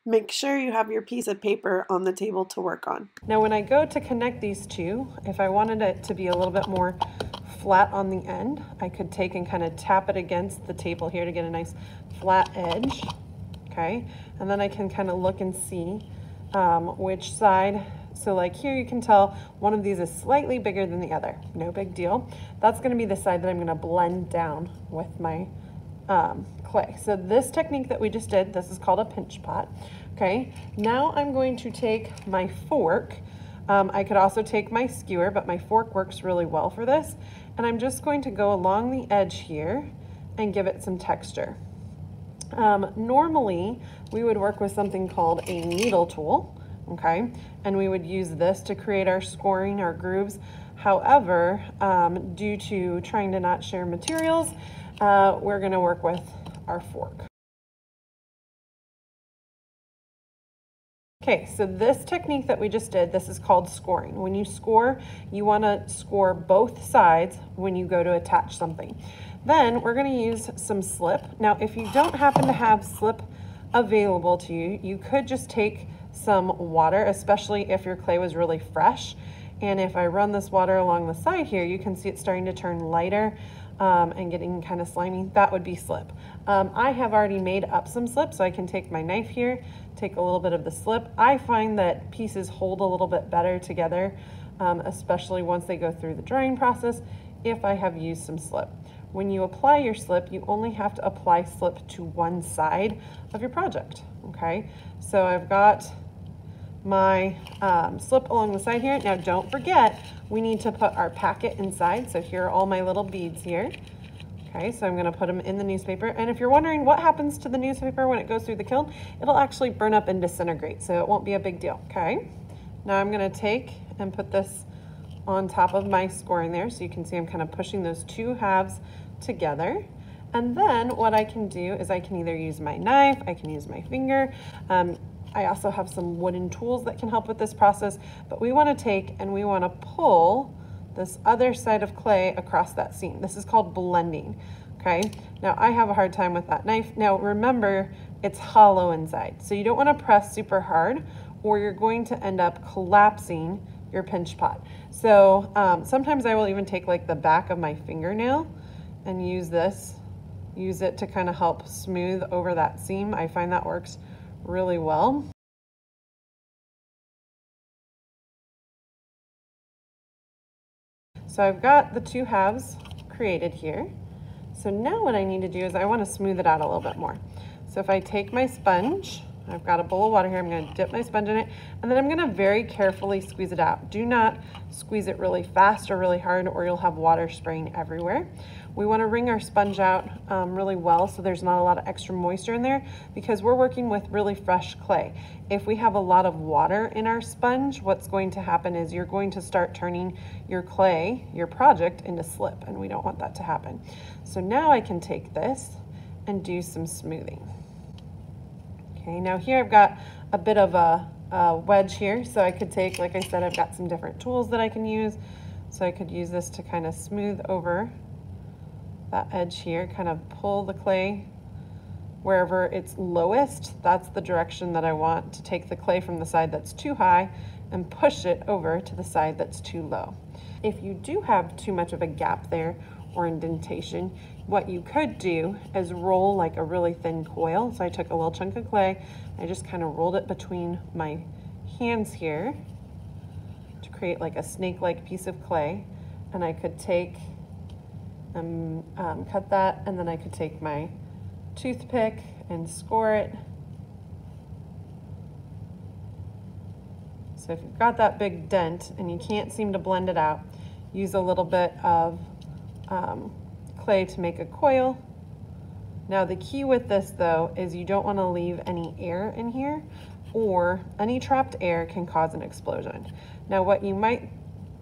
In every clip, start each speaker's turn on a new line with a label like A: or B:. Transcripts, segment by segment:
A: Make sure you have your piece of paper on the table to work on.
B: Now when I go to connect these two, if I wanted it to be a little bit more flat on the end, I could take and kind of tap it against the table here to get a nice flat edge, okay? And then I can kind of look and see which side. So like here you can tell one of these is slightly bigger than the other, no big deal. That's gonna be the side that I'm gonna blend down with my clay. So this technique that we just did, this is called a pinch pot. Okay, now I'm going to take my fork. I could also take my skewer, but my fork works really well for this. And I'm just going to go along the edge here and give it some texture. Normally, we would work with something called a needle tool, okay? And we would use this to create our scoring, our grooves. However, due to trying to not share materials, we're gonna work with our fork. Okay, so this technique that we just did, this is called scoring. When you score, you wanna score both sides when you go to attach something. Then we're gonna use some slip. Now, if you don't happen to have slip available to you, you could just take some water, especially if your clay was really fresh. And if I run this water along the side here, you can see it's starting to turn lighter and getting kind of slimy. That would be slip. I have already made up some slip, so I can take my knife here, take a little bit of the slip. I find that pieces hold a little bit better together, especially once they go through the drying process, if I have used some slip. When you apply your slip, you only have to apply slip to one side of your project, okay? So I've got my slip along the side here. Now don't forget, we need to put our packet inside. So here are all my little beads here. Okay, so I'm gonna put them in the newspaper. And if you're wondering what happens to the newspaper when it goes through the kiln, it'll actually burn up and disintegrate, so it won't be a big deal, okay? Now I'm gonna take and put this on top of my scoring there. So you can see I'm kind of pushing those two halves together. And then what I can do is I can either use my knife, I can use my finger. I also have some wooden tools that can help with this process, but we want to take and we want to pull this other side of clay across that seam. This is called blending, okay? Now I have a hard time with that knife. Now remember, it's hollow inside, so you don't want to press super hard or you're going to end up collapsing your pinch pot. So sometimes I will even take like the back of my fingernail and use it to kind of help smooth over that seam. I find that works really well. So I've got the two halves created here. So now what I need to do is I want to smooth it out a little bit more. So if I take my sponge, I've got a bowl of water here, I'm going to dip my sponge in it, and then I'm going to very carefully squeeze it out. Do not squeeze it really fast or really hard or you'll have water spraying everywhere. We want to wring our sponge out really well so there's not a lot of extra moisture in there because we're working with really fresh clay. If we have a lot of water in our sponge, what's going to happen is you're going to start turning your clay, your project, into slip, and we don't want that to happen. So now I can take this and do some smoothing. Okay, now here I've got a bit of a wedge here, so I could take, like I said, I've got some different tools that I can use. So I could use this to kind of smooth over that edge here, kind of pull the clay wherever it's lowest. That's the direction that I want to take the clay from the side that's too high and push it over to the side that's too low. If you do have too much of a gap there or indentation, what you could do is roll like a really thin coil. So I took a little chunk of clay, I just kind of rolled it between my hands here to create like a snake-like piece of clay, and I could take and cut that, and then I could take my toothpick and score it. So if you've got that big dent and you can't seem to blend it out, use a little bit of clay to make a coil. Now the key with this though is you don't want to leave any air in here, or any trapped air can cause an explosion. Now what you might,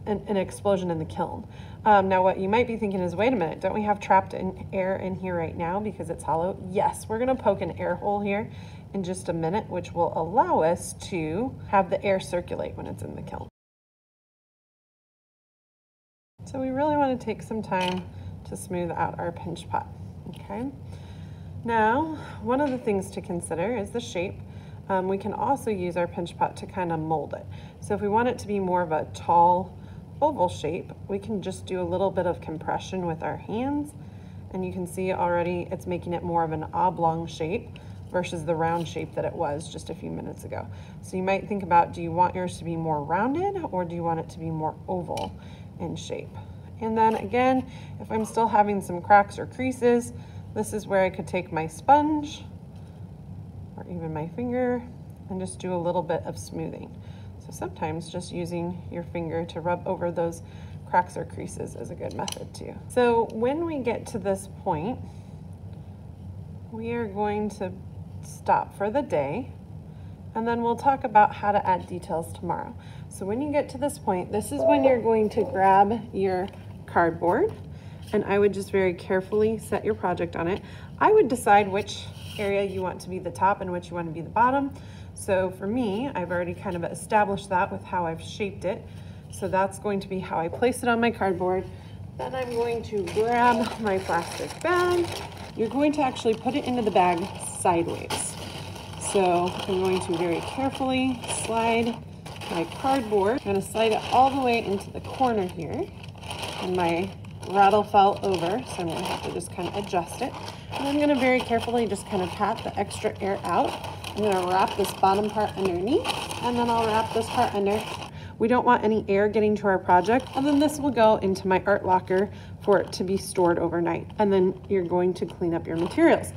B: an explosion in the kiln. Now what you might be thinking is, wait a minute, don't we have trapped air in here right now because it's hollow? Yes, we're gonna poke an air hole here in just a minute, which will allow us to have the air circulate when it's in the kiln. So we really want to take some time to smooth out our pinch pot, okay? Now, one of the things to consider is the shape. We can also use our pinch pot to kind of mold it. So if we want it to be more of a tall oval shape, we can just do a little bit of compression with our hands, and you can see already it's making it more of an oblong shape versus the round shape that it was just a few minutes ago. So you might think about, do you want yours to be more rounded or do you want it to be more oval in shape? And then again, if I'm still having some cracks or creases, this is where I could take my sponge or even my finger and just do a little bit of smoothing. So sometimes just using your finger to rub over those cracks or creases is a good method too. So when we get to this point, we are going to stop for the day, and then we'll talk about how to add details tomorrow. So when you get to this point, this is when you're going to grab your cardboard, and I would just very carefully set your project on it. I would decide which area you want to be the top and which you want to be the bottom. So for me, I've already kind of established that with how I've shaped it. So that's going to be how I place it on my cardboard. Then I'm going to grab my plastic bag. You're going to actually put it into the bag sideways. So I'm going to very carefully slide my cardboard. I'm going to slide it all the way into the corner here. And my rattle fell over, so I'm going to have to just kind of adjust it. And I'm going to very carefully just kind of pat the extra air out. I'm going to wrap this bottom part underneath, and then I'll wrap this part under. We don't want any air getting to our project. And then this will go into my art locker for it to be stored overnight. And then you're going to clean up your materials.